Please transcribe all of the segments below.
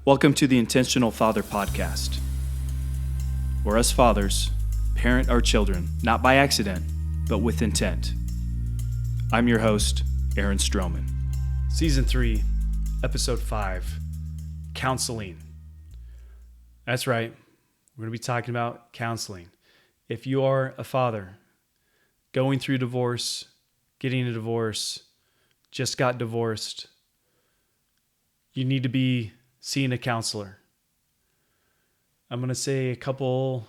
Welcome to the Intentional Father Podcast, where us fathers parent our children, not by accident, but with intent. I'm your host, Aaron Stroman. Season 3, Episode 5, Counseling. That's right, we're going to be talking about counseling. If you are a father going through divorce, getting a divorce, just got divorced, you need to be seeing a counselor. I'm going to say a couple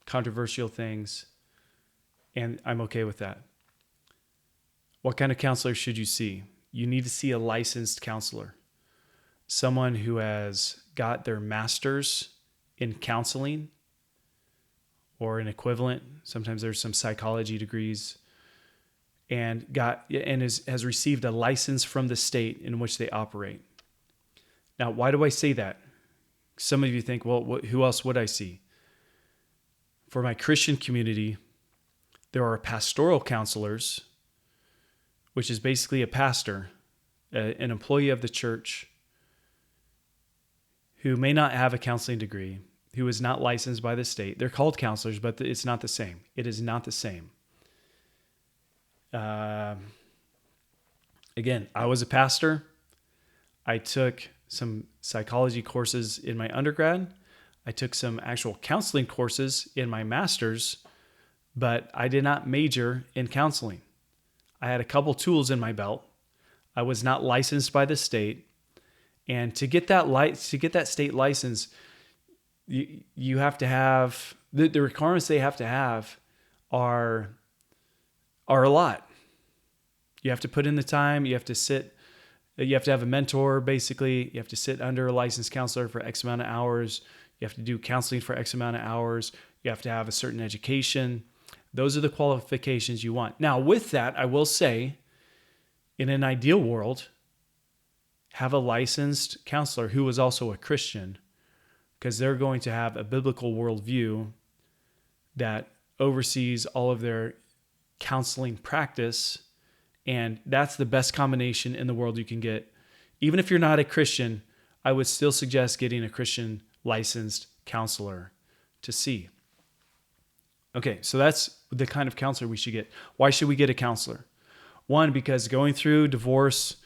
controversial things, and I'm okay with that. What kind of counselor should you see? You need to see a licensed counselor, someone who has got their master's in counseling or an equivalent. Sometimes there's some psychology degrees, and has received a license from the state in which they operate. Now, why do I say that? Some of you think, well, who else would I see? For my Christian community, there are pastoral counselors, which is basically a pastor, an employee of the church, who may not have a counseling degree, who is not licensed by the state. They're called counselors, but it's not the same. It is not the same. Again, I was a pastor. I took some psychology courses in my undergrad. I took some actual counseling courses in my master's, but I did not major in counseling. I had a couple tools in my belt. I was not licensed by the state. And to get that state license, you have to have, the requirements they have to have are a lot. You have to put in the time, you have to have a mentor, basically. You have to sit under a licensed counselor for X amount of hours. You have to do counseling for X amount of hours. You have to have a certain education. Those are the qualifications you want. Now, with that, I will say, in an ideal world, have a licensed counselor who is also a Christian, because they're going to have a biblical worldview that oversees all of their counseling practice. And that's the best combination in the world you can get. Even if you're not a Christian, I would still suggest getting a Christian licensed counselor to see. Okay, so that's the kind of counselor we should get. Why should we get a counselor? One, because going through divorce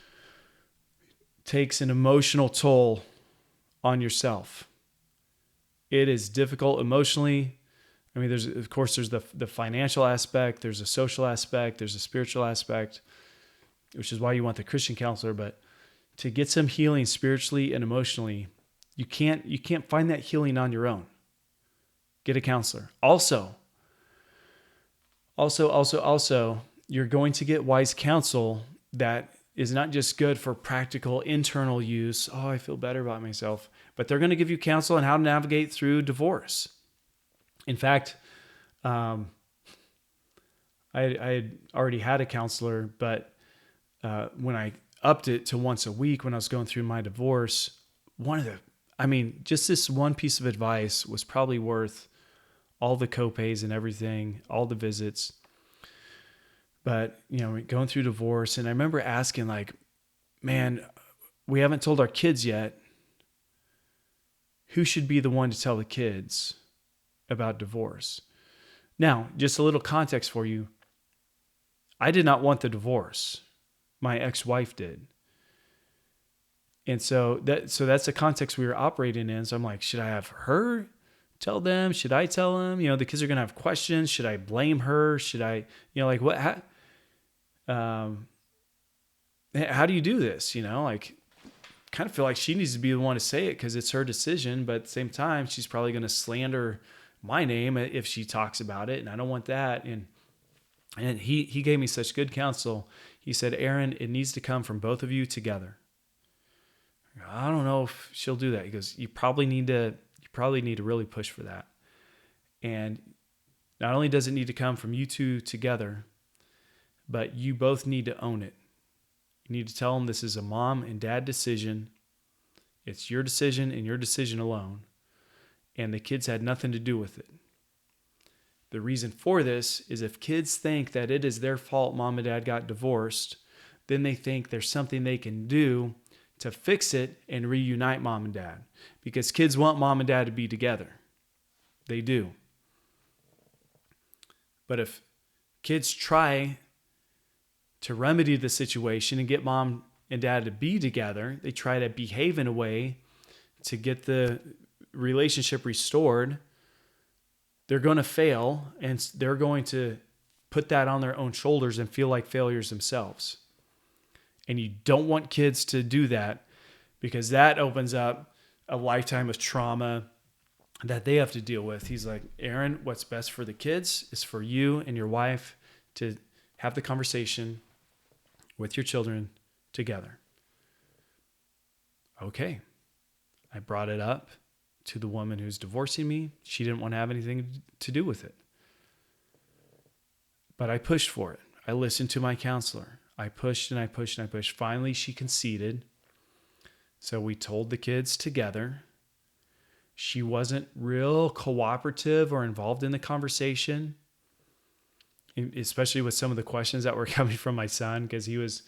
takes an emotional toll on yourself. It is difficult emotionally. I mean, there's the financial aspect, there's a social aspect, there's a spiritual aspect, which is why you want the Christian counselor. But to get some healing spiritually and emotionally, you can't find that healing on your own. Get a counselor. Also, you're going to get wise counsel that is not just good for practical internal use. Oh, I feel better about myself. But they're going to give you counsel on how to navigate through divorce. In fact, I had already had a counselor, but when I upped it to once a week when I was going through my divorce, just this one piece of advice was probably worth all the copays and everything, all the visits. But, going through divorce, and I remember asking, like, man, we haven't told our kids yet. Who should be the one to tell the kids about divorce? Now, just a little context for you. I did not want the divorce. My ex-wife did. And so that's the context we were operating in. So I'm like, should I have her tell them? Should I tell them? The kids are going to have questions. Should I blame her? Should I, what? How do you do this? Kind of feel like she needs to be the one to say it because it's her decision. But at the same time, she's probably going to slander my name if she talks about it, and I don't want that. And he gave me such good counsel. He said, Aaron, it needs to come from both of you together. I don't know if she'll do that. He goes, you probably need to really push for that. And not only does it need to come from you two together, but you both need to own it. You need to tell them this is a mom and dad decision. It's your decision and your decision alone. And the kids had nothing to do with it. The reason for this is if kids think that it is their fault mom and dad got divorced, then they think there's something they can do to fix it and reunite mom and dad, because kids want mom and dad to be together. They do. But if kids try to remedy the situation and get mom and dad to be together, they try to behave in a way to get the relationship restored, they're going to fail, and they're going to put that on their own shoulders and feel like failures themselves. And you don't want kids to do that, because that opens up a lifetime of trauma that they have to deal with. He's like, Aaron, what's best for the kids is for you and your wife to have the conversation with your children together. Okay. I brought it up to the woman who's divorcing me. She didn't want to have anything to do with it. But I pushed for it. I listened to my counselor. I pushed and I pushed and I pushed. Finally, she conceded. So we told the kids together. She wasn't real cooperative or involved in the conversation, especially with some of the questions that were coming from my son, because he was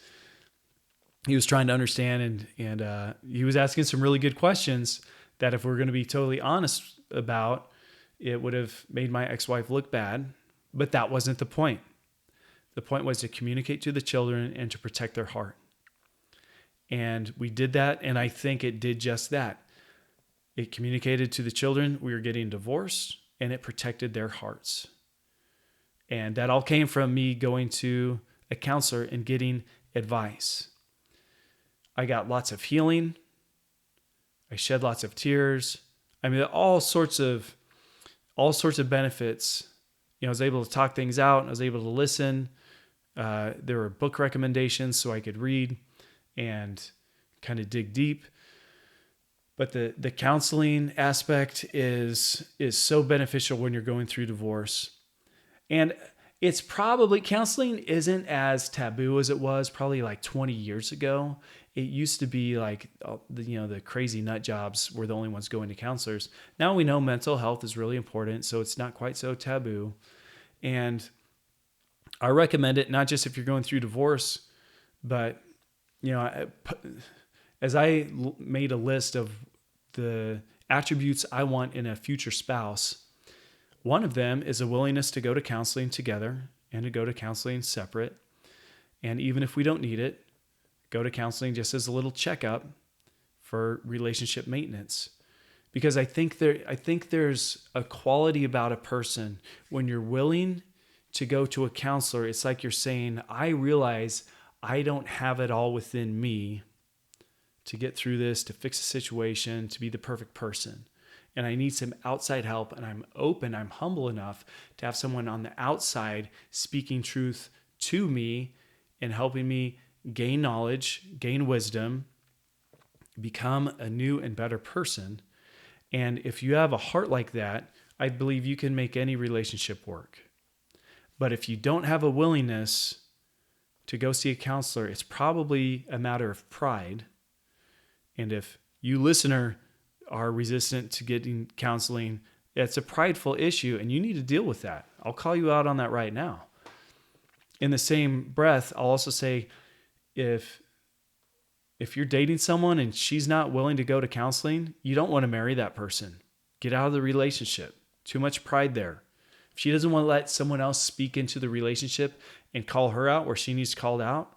trying to understand, and he was asking some really good questions that, if we're going to be totally honest about, it would have made my ex-wife look bad. But that wasn't the point. The point was to communicate to the children and to protect their heart. And we did that, and I think it did just that. It communicated to the children we were getting divorced, and it protected their hearts. And that all came from me going to a counselor and getting advice. I got lots of healing. I shed lots of tears. I mean, all sorts of benefits. I was able to talk things out. I was able to listen. There were book recommendations so I could read and kind of dig deep. But the counseling aspect is so beneficial when you're going through divorce. And it's probably, counseling isn't as taboo as it was probably like 20 years ago. It used to be like, the crazy nut jobs were the only ones going to counselors. Now we know mental health is really important, so it's not quite so taboo. And I recommend it, not just if you're going through divorce, but, as I made a list of the attributes I want in a future spouse, one of them is a willingness to go to counseling together and to go to counseling separate. And even if we don't need it, go to counseling just as a little checkup for relationship maintenance. Because I think there's a quality about a person when you're willing to go to a counselor. It's like you're saying, I realize I don't have it all within me to get through this, to fix a situation, to be the perfect person. And I need some outside help, and I'm open, I'm humble enough to have someone on the outside speaking truth to me and helping me gain knowledge, gain wisdom, become a new and better person. And if you have a heart like that, I believe you can make any relationship work. But if you don't have a willingness to go see a counselor, it's probably a matter of pride. And if you listener are resistant to getting counseling, it's a prideful issue, and you need to deal with that. I'll call you out on that right now. In the same breath, I'll also say, if you're dating someone and she's not willing to go to counseling, you don't want to marry that person. Get out of the relationship. Too much pride there. If she doesn't want to let someone else speak into the relationship and call her out where she needs called out,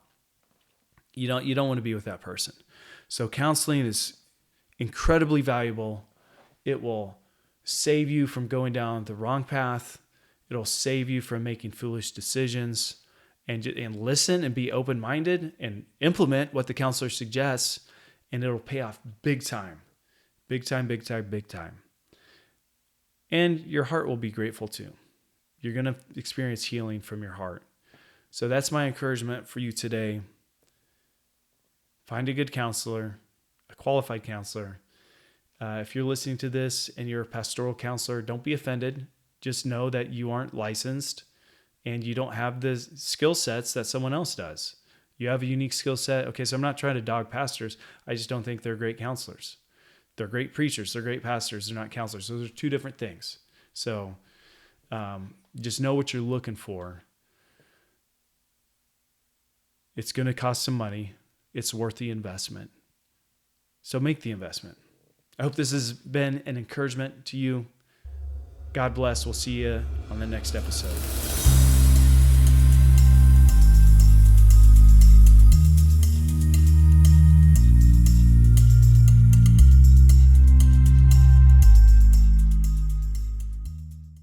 you don't want to be with that person. So counseling is incredibly valuable. It will save you from going down the wrong path. It'll save you from making foolish decisions, and listen and be open-minded and implement what the counselor suggests, and it'll pay off big time. Big time, big time, big time. And your heart will be grateful too. You're going to experience healing from your heart. So that's my encouragement for you today. Find a good counselor, a qualified counselor. If you're listening to this and you're a pastoral counselor, don't be offended. Just know that you aren't licensed and you don't have the skill sets that someone else does. You have a unique skill set. Okay, so I'm not trying to dog pastors. I just don't think they're great counselors. They're great preachers. They're great pastors. They're not counselors. Those are two different things. So just know what you're looking for. It's going to cost some money. It's worth the investment. So make the investment. I hope this has been an encouragement to you. God bless. We'll see you on the next episode.